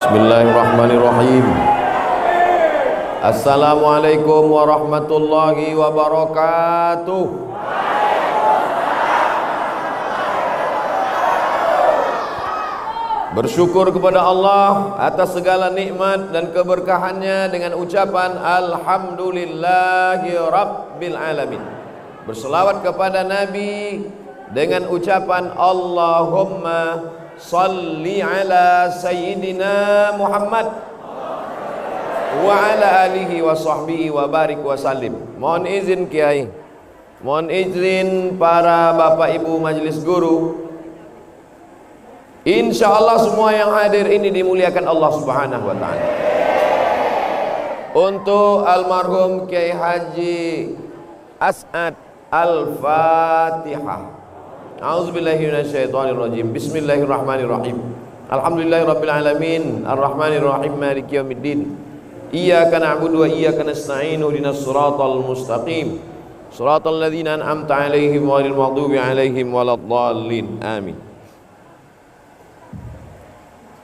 Bismillahirrahmanirrahim. Assalamualaikum warahmatullahi wabarakatuh. Bersyukur kepada Allah atas segala nikmat dan keberkahannya dengan ucapan Alhamdulillahi Rabbil Alamin. Berselawat kepada Nabi dengan ucapan Allahumma salli ala Sayyidina Muhammad wa ala alihi wa sahbihi wa barik wa salim. Mohon izin Kiai, mohon izin para bapak ibu majelis guru. Insyaallah semua yang hadir ini dimuliakan Allah Subhanahu wa taala. Untuk almarhum Kiai Haji As'ad Al-Fatihah. A'udzubillahi minasyaitonirrajim. Bismillahirrahmanirrahim. Alhamdulillahirabbil alamin, arrahmanirrahim, maliki yaumiddin. Iyyaka na'budu wa iyyaka nasta'in. Ihdinas siratal mustaqim. Siratal ladzina an'amta 'alaihim ghairil maghdubi 'alaihim waladdallin. Amin.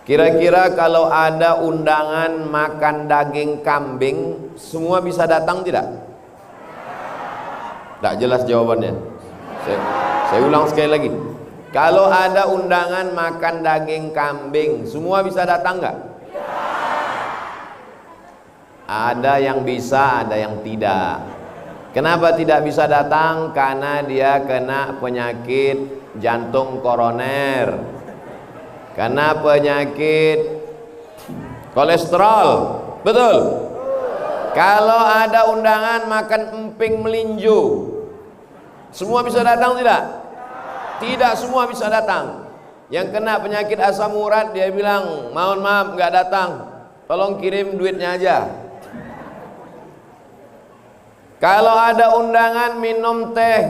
Kira-kira kalau ada undangan makan daging kambing, semua bisa datang tidak? Tak jelas jawabannya. Saya ulang sekali lagi. Kalau ada undangan makan daging kambing, semua bisa datang nggak? Ada yang bisa, ada yang tidak. Kenapa tidak bisa datang? Karena dia kena penyakit jantung koroner, karena penyakit kolesterol. Betul? Kalau ada undangan makan emping melinju, semua bisa datang tidak? Tidak semua bisa datang. Yang kena penyakit asam urat dia bilang, mohon maaf nggak datang, tolong kirim duitnya aja. Kalau ada undangan minum teh,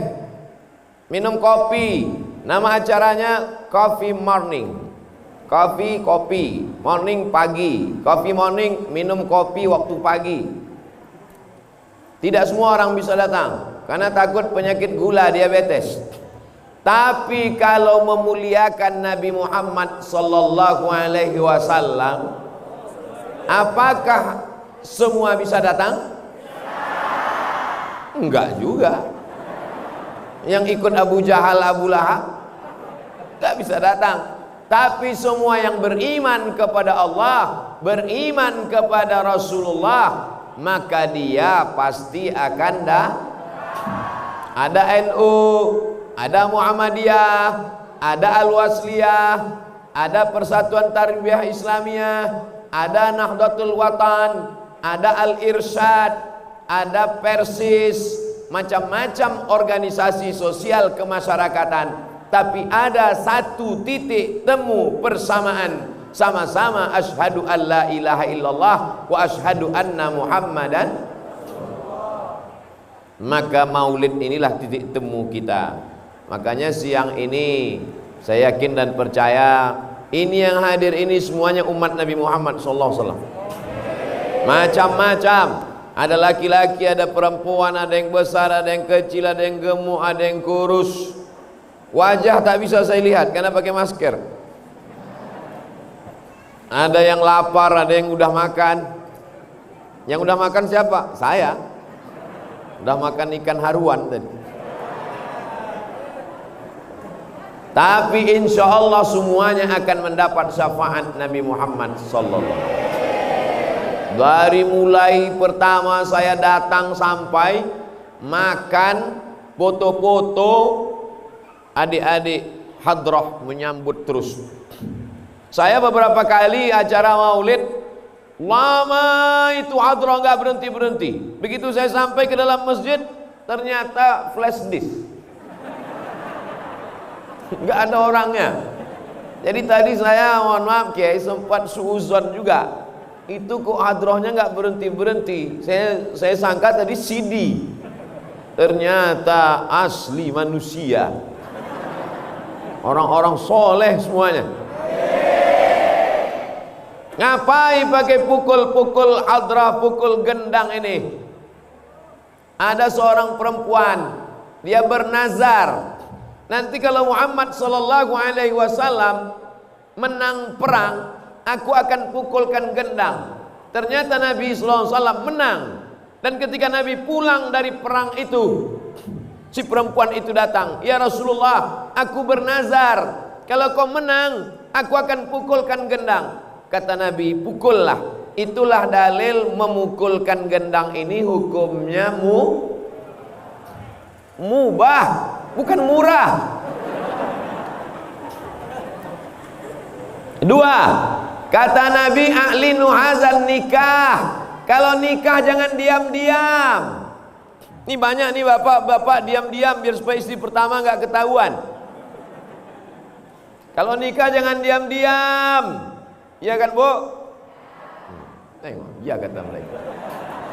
minum kopi, nama acaranya coffee morning. Coffee, kopi, morning pagi, coffee morning, minum kopi waktu pagi. Tidak semua orang bisa datang karena takut penyakit gula, diabetes. Tapi kalau memuliakan Nabi Muhammad sallallahu alaihi wasallam, apakah semua bisa datang? Enggak juga. Yang ikut Abu Jahal, Abu Lahab enggak bisa datang. Tapi semua yang beriman kepada Allah, beriman kepada Rasulullah, maka dia pasti akan ada NU, ada Muhammadiyah, ada Al-Wasliyah, ada Persatuan Tarbiyah Islamiyah, ada Nahdlatul Watan, ada Al-Irsyad, ada Persis, macam-macam organisasi sosial kemasyarakatan. Tapi ada satu titik temu persamaan, sama-sama asyhadu an la ilaha illallah wa asyhadu anna Muhammadan. Maka maulid inilah titik temu kita. Makanya siang ini saya yakin dan percaya ini yang hadir ini semuanya umat Nabi Muhammad sallallahu alaihi wasallam. Macam-macam. Ada laki-laki, ada perempuan, ada yang besar, ada yang kecil, ada yang gemuk, ada yang kurus. Wajah tak bisa saya lihat karena pakai masker. Ada yang lapar, ada yang udah makan. Yang udah makan siapa? Saya. Udah makan ikan haruan tadi. Tapi insya Allah semuanya akan mendapat syafaat Nabi Muhammad sallallahu alaihi wasallam. Dari mulai pertama saya datang sampai makan, foto-foto, adik-adik hadrah menyambut terus. Saya beberapa kali acara maulid, lama itu hadrah nggak berhenti-berhenti. Begitu saya sampai ke dalam masjid, ternyata flash disk, nggak ada orangnya. Jadi tadi saya mohon maaf Kiai sempat suuzon juga. Itu kok hadrahnya nggak berhenti-berhenti. Saya sangka tadi CD, ternyata asli manusia. Orang-orang soleh semuanya. Ngapain pakai pukul-pukul hadrah, pukul gendang ini? Ada seorang perempuan, dia bernazar, nanti kalau Muhammad sallallahu alaihi wasallam menang perang, aku akan pukulkan gendang. Ternyata Nabi SAW menang. Dan ketika Nabi pulang dari perang itu, si perempuan itu datang, ya Rasulullah, aku bernazar, kalau kau menang, aku akan pukulkan gendang. Kata Nabi, pukullah. Itulah dalil memukulkan gendang ini hukumnya mubah, bukan murah. Dua, kata Nabi, a'linu hazan nikah. Kalau nikah jangan diam-diam. Ini banyak nih bapak-bapak diam-diam biar supaya istri pertama nggak ketahuan. Kalau nikah jangan diam-diam. Iya kan, Bu? Iya kata mereka.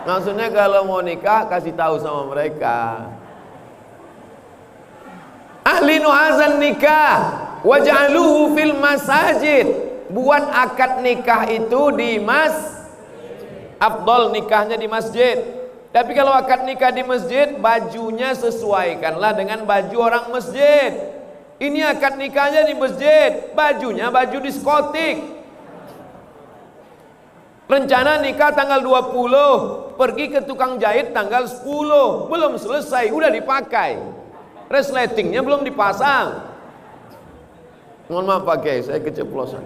Maksudnya kalau mau nikah kasih tahu sama mereka. Ahlinu hazan nikah waj'aluhu fil masajid. Buat akad nikah itu di afdol nikahnya di masjid. Tapi kalau akad nikah di masjid, bajunya sesuaikanlah dengan baju orang masjid. Ini akad nikahnya di masjid, bajunya baju diskotik. Rencana nikah tanggal 20, pergi ke tukang jahit tanggal 10, belum selesai, udah dipakai. Resletingnya belum dipasang. Mohon maaf Pak Kiai, saya keceplosan.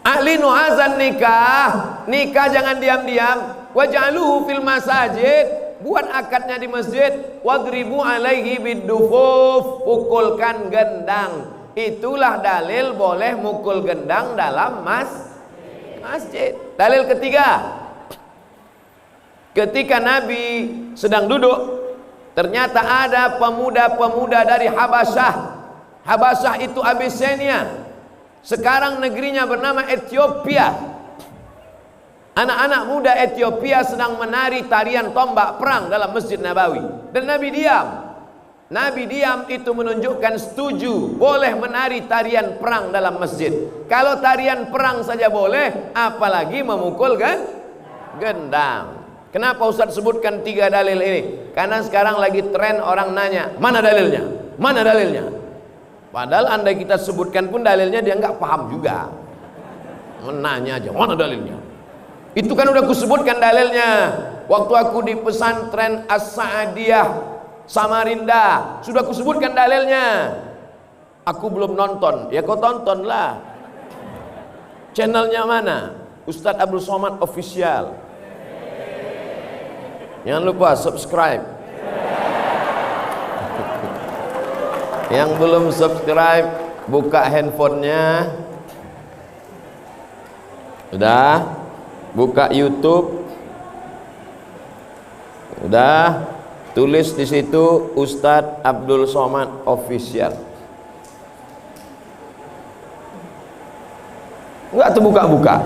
Ahlinu hazan nikah, nikah jangan diam-diam. Waj'aluhu fil masajid, buat akadnya di masjid. Wadribu alaihi biddufuf, pukulkan gendang. Itulah dalil boleh mukul gendang dalam masjid. Dalil ketiga, ketika Nabi sedang duduk, ternyata ada pemuda-pemuda dari Habasyah. Habasyah itu Abyssinia. Sekarang negerinya bernama Ethiopia. Anak-anak muda Ethiopia sedang menari tarian tombak perang dalam Masjid Nabawi. Dan Nabi diam. Nabi diam itu menunjukkan setuju boleh menari tarian perang dalam masjid. Kalau tarian perang saja boleh, apalagi memukul gendang. Kenapa Ustaz sebutkan 3 dalil ini? Karena sekarang lagi tren orang nanya, mana dalilnya? Mana dalilnya? Padahal andai kita sebutkan pun dalilnya dia nggak paham juga. Menanya aja, mana dalilnya? Itu kan udah kusebutkan dalilnya. Waktu aku di pesantren As-Sa'adiyah Samarinda, sudah kusebutkan dalilnya. Aku belum nonton, ya kau tontonlah. Channelnya mana? Ustadz Abdul Somad Official. Jangan lupa subscribe. Yang belum subscribe, buka handphonenya. Udah? Buka YouTube. Udah? Tulis di situ Ustadz Abdul Somad Official. Enggak tuh buka-buka.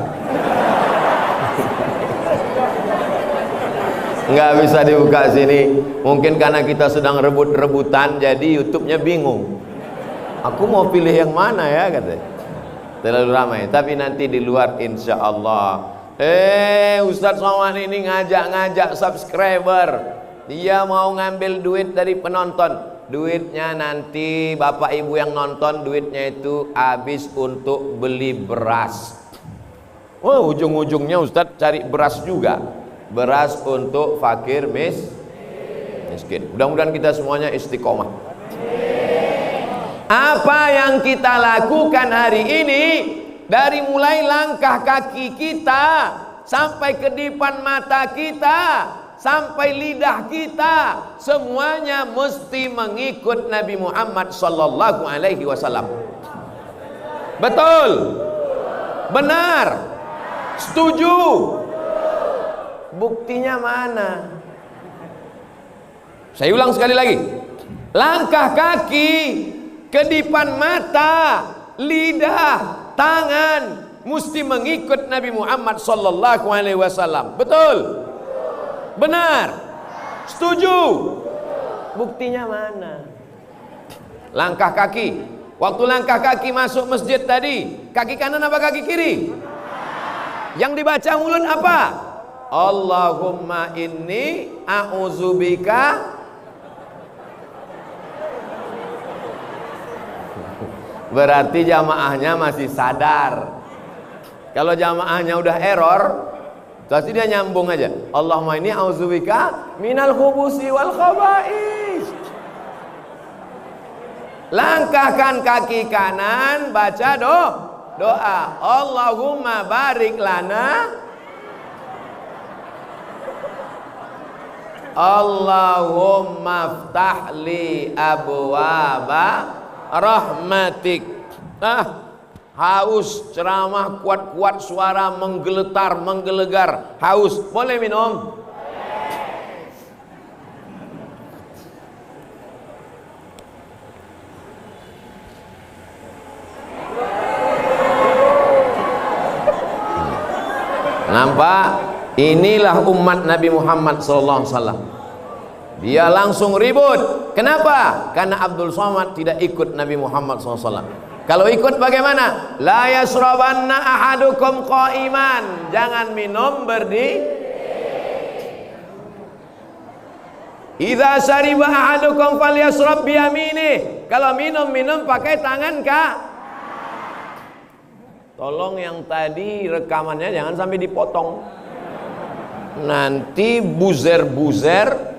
Enggak bisa dibuka sini. Mungkin karena kita sedang rebut-rebutan, jadi YouTube-nya bingung. Aku mau pilih yang mana ya, katanya. Terlalu ramai. Tapi nanti di luar insya Allah. Ustadz Somad ini ngajak-ngajak subscriber. Dia mau ngambil duit dari penonton. Duitnya nanti bapak ibu yang nonton, duitnya itu habis untuk beli beras. Wah, ujung-ujungnya Ustadz cari beras juga. Beras untuk fakir miskin. Mudah-mudahan kita semuanya istiqomah. Apa yang kita lakukan hari ini, dari mulai langkah kaki kita sampai kedipan mata kita, sampai lidah kita, semuanya mesti mengikut Nabi Muhammad sallallahu alaihi wasallam. Betul? Benar? Setuju? Buktinya mana? Saya ulang sekali lagi. Langkah kaki, kedipan mata, lidah, tangan mesti mengikut Nabi Muhammad sallallahu alaihi wasallam. Betul? Benar? Setuju? Buktinya mana? Langkah kaki. Waktu langkah kaki masuk masjid tadi, kaki kanan apa kaki kiri? Yang dibaca mulut apa? Allahumma inni a'udzubika Berarti jamaahnya masih sadar. Kalau jamaahnya udah error, pasti dia nyambung aja. Allahumma inni a'udzubika minal khubusi wal khaba'is. Langkahkan kaki kanan, baca doa. Allahumma barik lana, Allahumma ftah li abwaba rahmatik. Haus, ceramah kuat-kuat, suara menggeletar, menggelegar, haus. Boleh minum? Nampak? Inilah umat Nabi Muhammad SAW. Dia langsung ribut. Kenapa? Karena Abdul Somad tidak ikut Nabi Muhammad SAW. Kalau ikut bagaimana? La yasrabanna ahadukum qa'iman. Jangan minum berdiri. Idza syariba ahadukum falyasrab biyaminih. Kalau minum pakai tangan kah? Tolong yang tadi rekamannya jangan sampai dipotong. Nanti buzer-buzer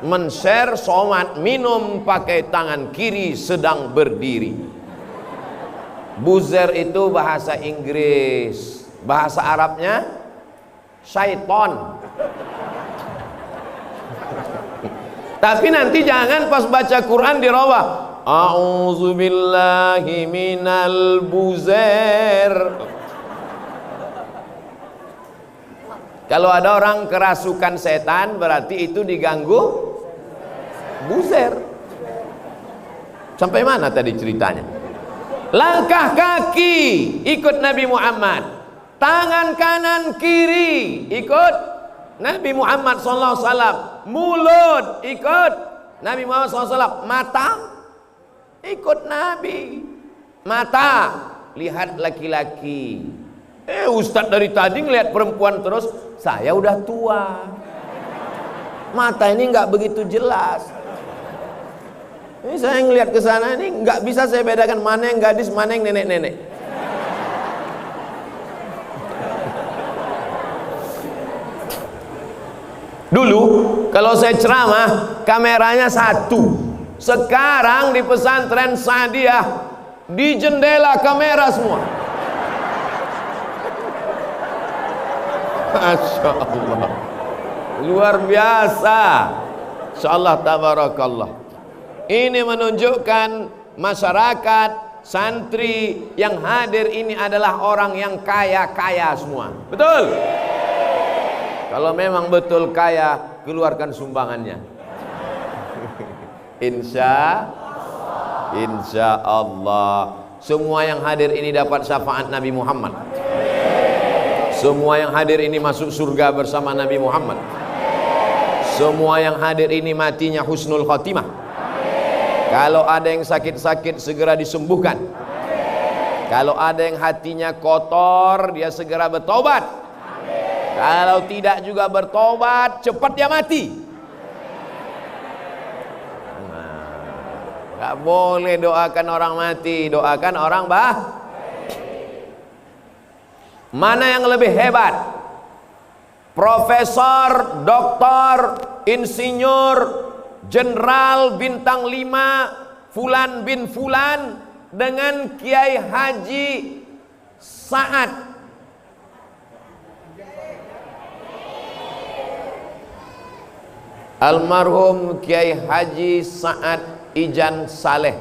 men-share Somad minum pakai tangan kiri sedang berdiri. Buzer itu bahasa Inggris, bahasa Arabnya syaiton. Tapi nanti jangan pas baca Quran dirubah. A'udzubillahi minal buzer. Kalau ada orang kerasukan setan, berarti itu diganggu buzer. Sampai mana tadi ceritanya? Langkah kaki ikut Nabi Muhammad, tangan kanan kiri ikut Nabi Muhammad SAW, mulut ikut Nabi Muhammad SAW, mata ikut Nabi. Mata lihat laki-laki. Ustadz dari tadi ngelihat perempuan terus. Saya udah tua, mata ini nggak begitu jelas. Ini saya ngelihat ke sana ini nggak bisa saya bedakan mana yang gadis, mana yang nenek-nenek. Dulu kalau saya ceramah kameranya satu. Sekarang di pesantren Sa'diyah di jendela kamera semua. Masya Allah, luar biasa. Insya Allah tabarakallah. Ini menunjukkan masyarakat santri yang hadir ini adalah orang yang kaya-kaya semua. Betul? Kalau memang betul kaya, keluarkan sumbangannya. Insya Allah. Semua yang hadir ini dapat syafaat Nabi Muhammad. Semua yang hadir ini masuk surga bersama Nabi Muhammad. Semua yang hadir ini matinya husnul khatimah. Kalau ada yang sakit-sakit segera disembuhkan. Kalau ada yang hatinya kotor dia segera bertobat. Kalau tidak juga bertobat cepat dia mati. Gak boleh doakan orang mati, doakan orang Mana yang lebih hebat? Profesor, doktor, insinyur, jenderal bintang 5 Fulan bin Fulan dengan Kiai Haji Sa'ad. Almarhum Kiai Haji Sa'ad Ijan Saleh.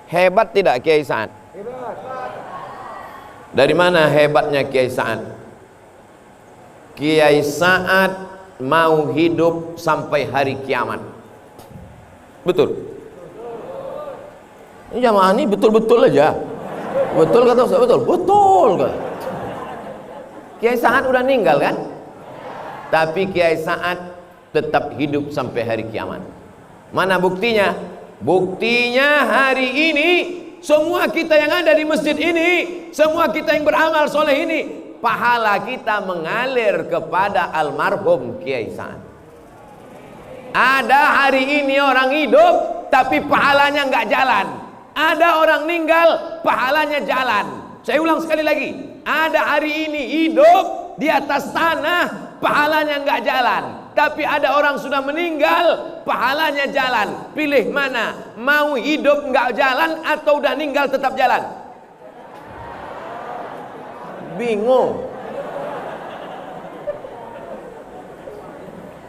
Hebat tidak Kiai Sa'ad? Hebat. Dari mana hebatnya Kiai Sa'ad? Kiai Sa'ad mau hidup sampai hari kiamat. Betul? Ini jamaah ini betul-betul aja. Betul kata Ustaz? Betul? Betul kata. Kiai Sa'ad udah meninggal kan? Tapi Kiai Sa'ad tetap hidup sampai hari kiamat. Mana buktinya? Buktinya hari ini semua kita yang ada di masjid ini, semua kita yang beramal soleh ini, pahala kita mengalir kepada almarhum Kiai Sa'ad. Ada hari ini orang hidup tapi pahalanya nggak jalan. Ada orang meninggal, pahalanya jalan. Saya ulang sekali lagi. Ada hari ini hidup di atas tanah, pahalanya nggak jalan. Tapi ada orang sudah meninggal, pahalanya jalan. Pilih mana? Mau hidup nggak jalan atau udah meninggal tetap jalan? Bingung.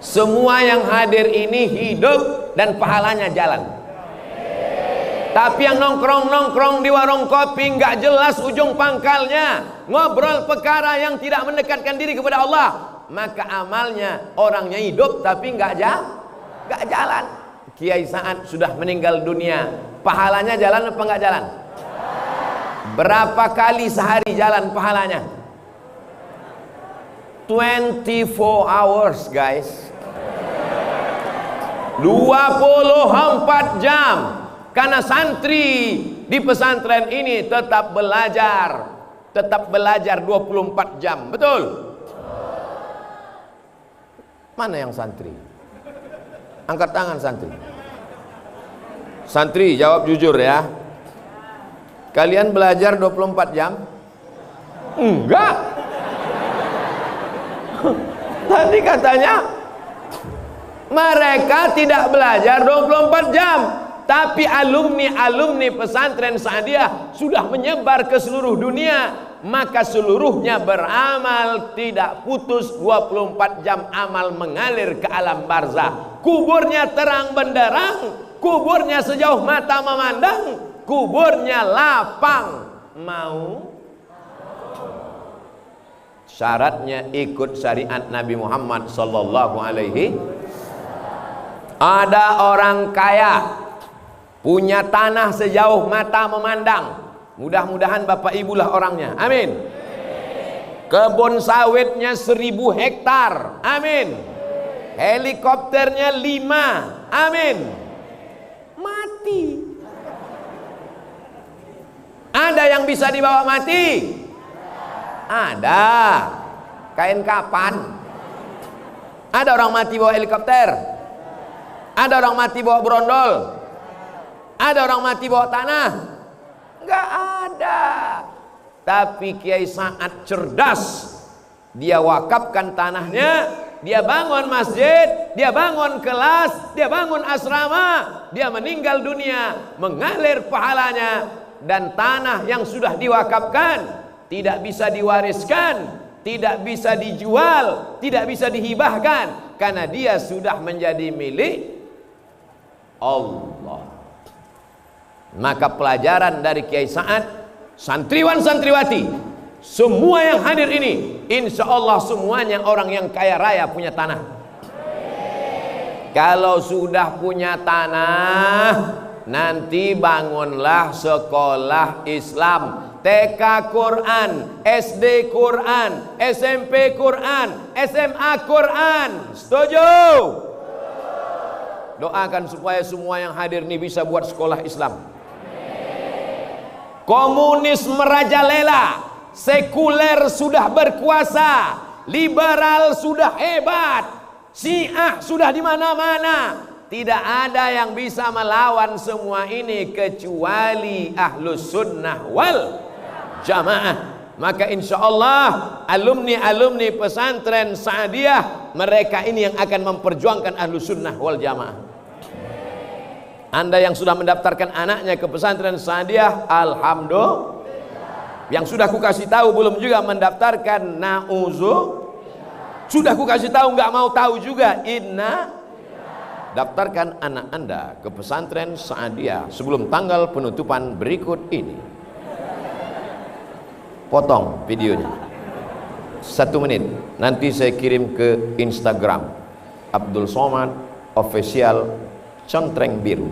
Semua yang hadir ini hidup dan pahalanya jalan. Tapi yang nongkrong-nongkrong di warung kopi nggak jelas ujung pangkalnya, ngobrol perkara yang tidak mendekatkan diri kepada Allah, maka amalnya orangnya hidup tapi nggak jalan. Kiai Sa'ad sudah meninggal dunia, pahalanya jalan apa nggak jalan? Berapa kali sehari jalan pahalanya? 24 hours guys, 24 jam. Karena santri di pesantren ini tetap belajar 24 jam. Betul? Mana yang santri? Angkat tangan santri. Santri jawab jujur ya. Kalian belajar 24 jam? Enggak. Tadi katanya mereka tidak belajar 24 jam. Tapi alumni pesantren Sa'adiyah sudah menyebar ke seluruh dunia, maka seluruhnya beramal tidak putus. 24 jam amal mengalir ke alam barzah. Kuburnya terang benderang, kuburnya sejauh mata memandang, kuburnya lapang. Mau? Syaratnya ikut syariat Nabi Muhammad sallallahu alaihi. Ada orang kaya punya tanah sejauh mata memandang. Mudah-mudahan Bapak Ibu lah orangnya. Amin. Kebun sawitnya 1000 hektar. Amin. Helikopternya 5. Amin. Mati. Ada yang bisa dibawa mati? Ada. Kain kapan? Ada orang mati bawa helikopter? Ada orang mati bawa brondol? Ada orang mati bawa tanah? Enggak ada. Tapi Kiai Sa'ad cerdas. Dia wakafkan tanahnya, dia bangun masjid, dia bangun kelas, dia bangun asrama, dia meninggal dunia, mengalir pahalanya. Dan tanah yang sudah diwakafkan tidak bisa diwariskan, tidak bisa dijual, tidak bisa dihibahkan, karena dia sudah menjadi milik Allah. Maka pelajaran dari Kiai Sa'ad, santriwan santriwati, semua yang hadir ini, insya Allah semuanya orang yang kaya raya punya tanah. Kalau sudah punya tanah, nanti bangunlah sekolah Islam, TK Quran, SD Quran, SMP Quran, SMA Quran. Setuju? Doakan supaya semua yang hadir ini bisa buat sekolah Islam. Komunis merajalela, sekuler sudah berkuasa, liberal sudah hebat, Syiah sudah di mana-mana. Tidak ada yang bisa melawan semua ini kecuali Ahlus Sunnah wal Jamaah. Maka insya Allah alumni pesantren Sa'adiyah, mereka ini yang akan memperjuangkan Ahlus Sunnah wal Jamaah. Anda yang sudah mendaftarkan anaknya ke pesantren Sa'adiyah, alhamdulillah. Yang sudah ku kasih tahu belum juga mendaftarkan, na'udzu. Sudah ku kasih tahu nggak mau tahu juga, inna. Daftarkan anak Anda ke pesantren Sa'adiyah sebelum tanggal penutupan berikut ini. Potong videonya 1 menit, nanti saya kirim ke Instagram Abdul Somad Official Contreng Biru.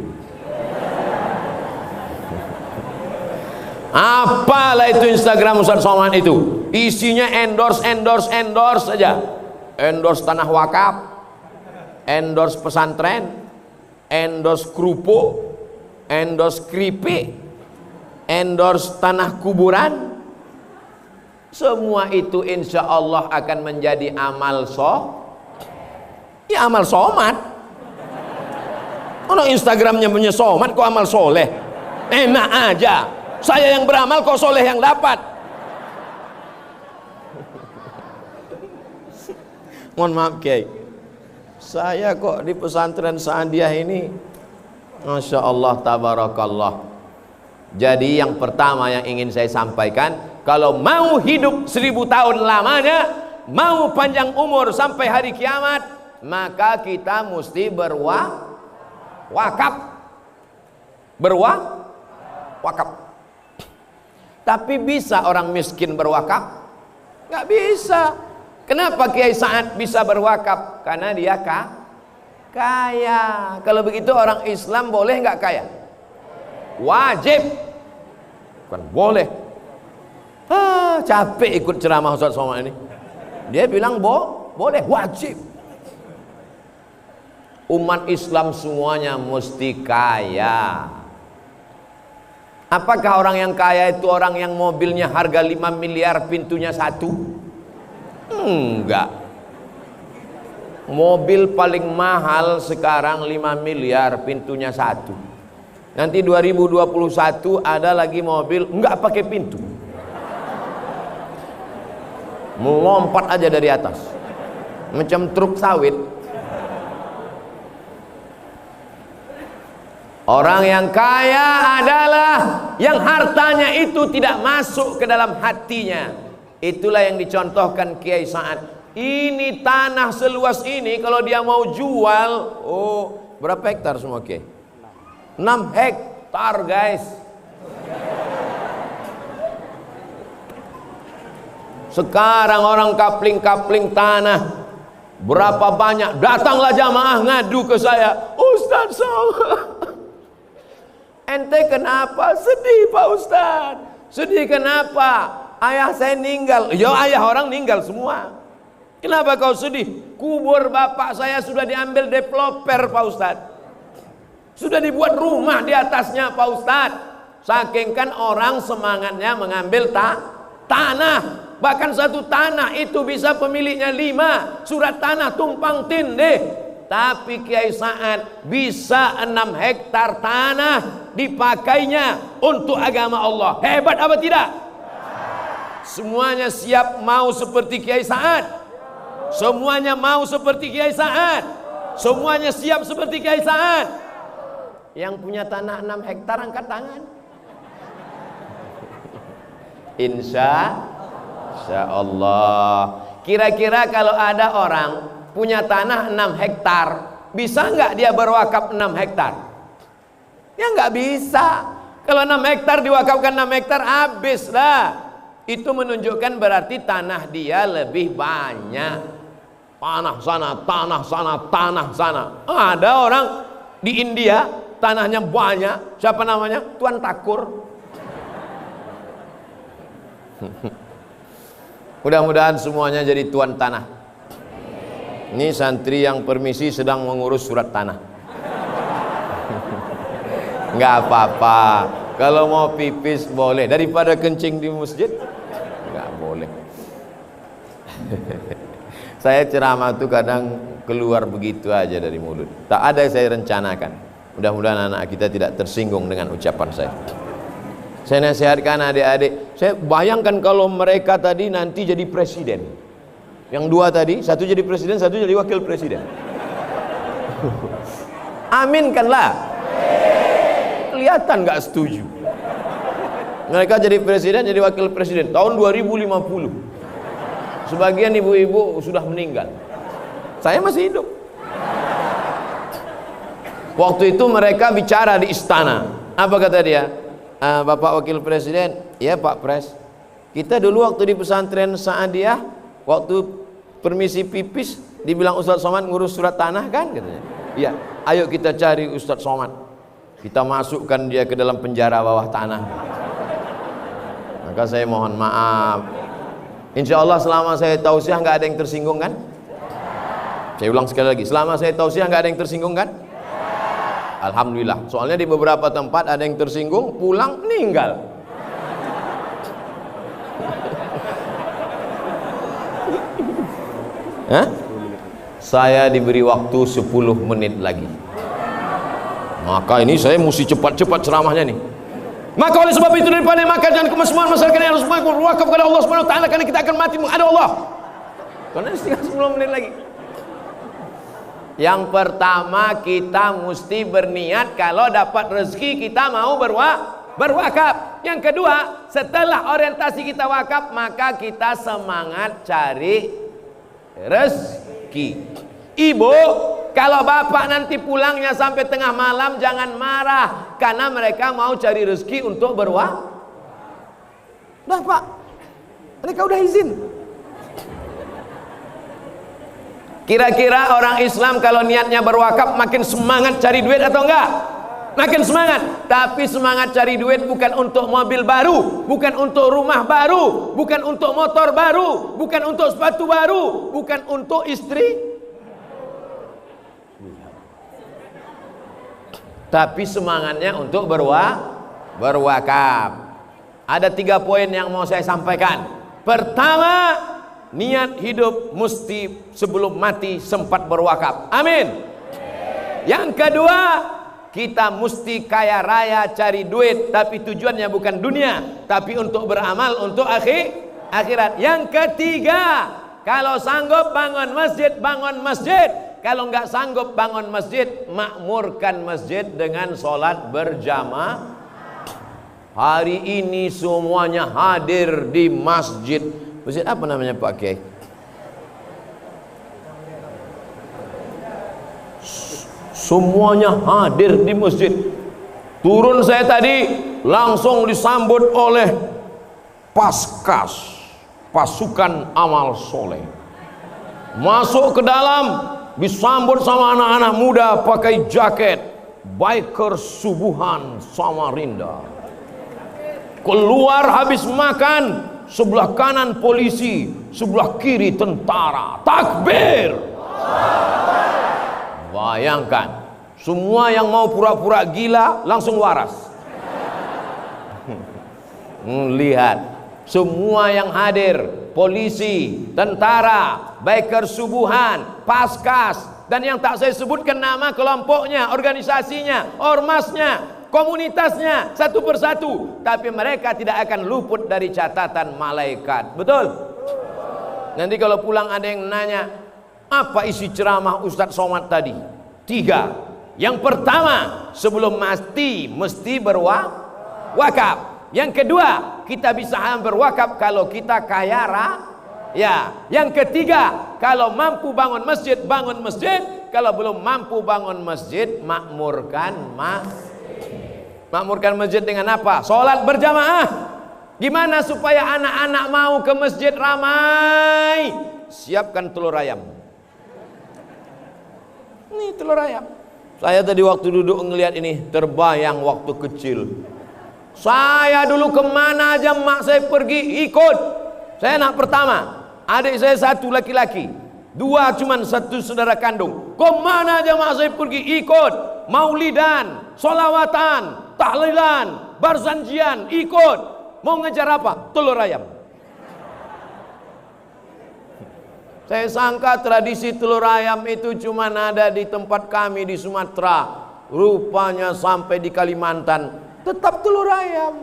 Apalah itu Instagram Ustaz Somad itu, isinya endorse saja. Endorse tanah wakaf, endorse pesantren, endorse kerupuk, endorse keripik, endorse tanah kuburan. Semua itu insya Allah akan menjadi amal amal Somad. Orang Instagramnya punya Somad kok amal soleh. Enak aja. Saya yang beramal kok soleh yang dapat. Mohon maaf Kiai, saya kok di pesantren Saadiah ini, Masya Allah, tabarakallah. Jadi yang pertama yang ingin saya sampaikan, kalau mau hidup 1000 tahun lamanya, mau panjang umur sampai hari kiamat, maka kita mesti berwakaf. Berwakaf. Tapi bisa orang miskin berwakaf? Nggak bisa. Kenapa Kiai Sa'ad bisa berwakaf? Karena dia kaya. Kalau begitu orang Islam boleh nggak kaya? Wajib. Bukan boleh. Capek ikut ceramah Ustaz Somad ini. Dia bilang boleh, wajib. Umat Islam semuanya mesti kaya. Apakah orang yang kaya itu orang yang mobilnya harga 5 miliar pintunya 1? Enggak. Mobil paling mahal sekarang 5 miliar pintunya 1. Nanti 2021 ada lagi mobil enggak pakai pintu, melompat aja dari atas macam truk sawit. Orang yang kaya adalah yang hartanya itu tidak masuk ke dalam hatinya. Itulah yang dicontohkan Kiai Sa'ad. Ini tanah seluas ini kalau dia mau jual, berapa hektar semua Kiai? 6 hektar guys. Sekarang orang kapling-kapling tanah berapa banyak, datanglah jamaah ngadu ke saya, Ustaz Somad, ente kenapa sedih Pak Ustaz? Sedih kenapa? Ayah saya meninggal. Ya, ayah orang meninggal semua. Kenapa kau sedih? Kubur bapak saya sudah diambil developer Pak Ustaz. Sudah dibuat rumah di atasnya Pak Ustaz. Saking kan orang semangatnya mengambil tanah. Bahkan satu tanah itu bisa pemiliknya 5. Surat tanah tumpang tindih. Tapi Kiai Sa'ad bisa 6 hektar tanah dipakainya untuk agama Allah. Hebat apa tidak? Semuanya siap mau seperti Kiai Sa'ad. Semuanya mau seperti Kiai Sa'ad. Semuanya siap seperti Kiai Sa'ad. Yang punya tanah 6 hektar angkat tangan. Insya Allah. Kira-kira kalau ada orang punya tanah 6 hektar, bisa nggak dia berwakaf 6 hektar? Ya nggak bisa. Kalau 6 hektar diwakafkan 6 hektar, habis lah. Itu menunjukkan berarti tanah dia lebih banyak. Tanah sana, tanah sana, tanah sana. Ada orang di India tanahnya banyak. Siapa namanya? Tuan Takur. Mudah-mudahan semuanya jadi tuan tanah. Ini santri yang permisi sedang mengurus surat tanah. Nggak apa-apa. Kalau mau pipis boleh, daripada kencing di masjid nggak boleh. Saya ceramah tuh kadang keluar begitu aja dari mulut, tak ada yang saya rencanakan. Mudah-mudahan anak kita tidak tersinggung dengan ucapan saya. Saya nasihatkan adik-adik, saya bayangkan kalau mereka tadi nanti jadi presiden. Yang 2 tadi, satu jadi presiden, satu jadi wakil presiden. Aminkanlah. Kelihatan nggak setuju. Mereka jadi presiden, jadi wakil presiden tahun 2050. Sebagian ibu-ibu sudah meninggal. Saya masih hidup. Waktu itu mereka bicara di istana. Apa kata dia? Bapak wakil presiden, ya Pak Pres, kita dulu waktu di pesantren Saadiah, waktu permisi pipis dibilang Ustaz Somad ngurus surat tanah kan katanya. Iya, ayo kita cari Ustaz Somad, kita masukkan dia ke dalam penjara bawah tanah. Maka saya mohon maaf, insya Allah selama saya tausiah nggak ada yang tersinggung kan? Saya ulang sekali lagi, selama saya tausiah nggak ada yang tersinggung kan? Alhamdulillah. Soalnya di beberapa tempat ada yang tersinggung, pulang meninggal. Hah? Saya diberi waktu 10 menit lagi. Maka ini saya mesti cepat-cepat ceramahnya nih. Maka oleh sebab itu daripada maka jangan kemesuhan masyarakat yang harus berwakaf kepada Allah Subhanahu wa taala, karena kita akan mati menghadap Allah. Karena tinggal 10 menit lagi. Yang pertama, kita mesti berniat kalau dapat rezeki kita mau berwakaf. Yang kedua, setelah orientasi kita wakaf, maka kita semangat cari rezeki. Ibu, kalau bapak nanti pulangnya sampai tengah malam, jangan marah, karena mereka mau cari rezeki untuk berwakaf. Udah pak, mereka udah izin. Kira-kira orang Islam kalau niatnya berwakaf makin semangat cari duit atau enggak? Makin semangat. Tapi semangat cari duit bukan untuk mobil baru, bukan untuk rumah baru, bukan untuk motor baru, bukan untuk sepatu baru, bukan untuk istri. Tapi semangatnya untuk berwakaf. Ada 3 poin yang mau saya sampaikan. Pertama, niat hidup mesti sebelum mati sempat berwakaf. Amin. Yang kedua, kita mesti kaya raya cari duit, tapi tujuannya bukan dunia, tapi untuk beramal untuk akhirat. Yang ketiga, kalau sanggup bangun masjid, bangun masjid. Kalau nggak sanggup bangun masjid, makmurkan masjid dengan sholat berjamaah. Hari ini semuanya hadir di masjid. Masjid apa namanya Pak Kiai? Semuanya hadir di masjid. Turun saya tadi, langsung disambut oleh Paskas, pasukan amal soleh. Masuk ke dalam, disambut sama anak-anak muda pakai jaket biker subuhan Samarinda. Keluar habis makan, sebelah kanan polisi, sebelah kiri tentara. Takbir. Bayangkan, semua yang mau pura-pura gila langsung waras. Lihat, semua yang hadir, polisi, tentara, biker subuhan, Paskas, dan yang tak saya sebutkan nama kelompoknya, organisasinya, ormasnya, komunitasnya, satu persatu, tapi mereka tidak akan luput dari catatan malaikat. Betul? Nanti kalau pulang ada yang nanya, apa isi ceramah Ustadz Somad tadi? 3. Yang pertama, sebelum mati mesti berwakaf. Yang kedua, kita bisa berwakaf kalau kita kaya raya. Yang ketiga, kalau mampu bangun masjid, bangun masjid. Kalau belum mampu bangun masjid, makmurkan Makmurkan masjid dengan apa? Sholat berjamaah. Gimana supaya anak-anak mau ke masjid ramai? Siapkan telur ayam. Ini telur ayam. Saya tadi waktu duduk ngelihat ini, terbayang waktu kecil. Saya dulu kemana aja mak saya pergi ikut. Saya anak pertama, adik saya 1 laki-laki, 2 cuman 1 saudara kandung. Kemana aja mak saya pergi ikut. Maulidan, solawatan, tahlilan, barzanjian, ikut. Mau ngejar apa? Telur ayam. Saya sangka tradisi telur ayam itu cuma ada di tempat kami di Sumatera. Rupanya sampai di Kalimantan tetap telur ayam.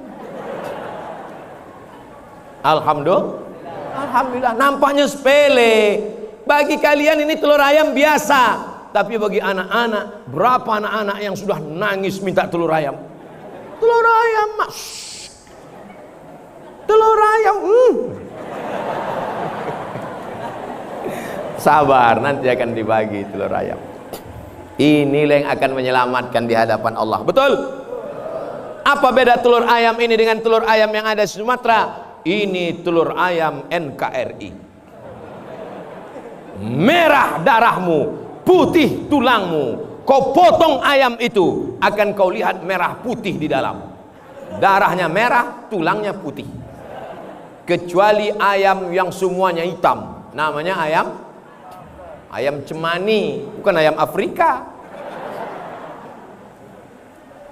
Alhamdulillah, nampaknya sepele. Bagi kalian ini telur ayam biasa, tapi bagi anak-anak, berapa anak-anak yang sudah nangis minta telur ayam? Telur ayam, mas. Telur ayam. Sabar, nanti akan dibagi telur ayam. Inilah yang akan menyelamatkan di hadapan Allah. Betul? Apa beda telur ayam ini dengan telur ayam yang ada di Sumatera? Ini telur ayam NKRI. Merah darahmu, putih tulangmu. Kau potong ayam itu, akan kau lihat merah putih di dalam. Darahnya merah, tulangnya putih. Kecuali ayam yang semuanya hitam, namanya ayam cemani, bukan ayam Afrika.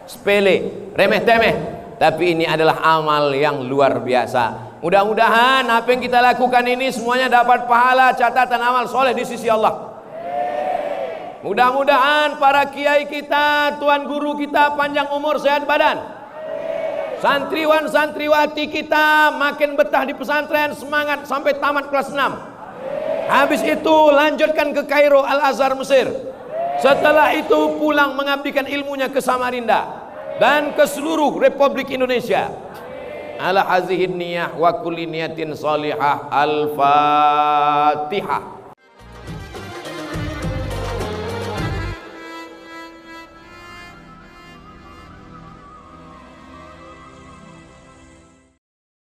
Sepele, remeh-temeh, tapi ini adalah amal yang luar biasa. Mudah-mudahan apa yang kita lakukan ini semuanya dapat pahala catatan amal soleh di sisi Allah. Mudah-mudahan para kiai kita, tuan guru kita panjang umur sehat badan. Santriwan santriwati kita makin betah di pesantren, semangat sampai tamat kelas 6. Habis itu lanjutkan ke Kairo Al-Azhar Mesir. Setelah itu pulang mengabdikan ilmunya ke Samarinda dan ke seluruh Republik Indonesia. Ala hazihin niyah wa kulli niyatin salihah. Al-Fatihah.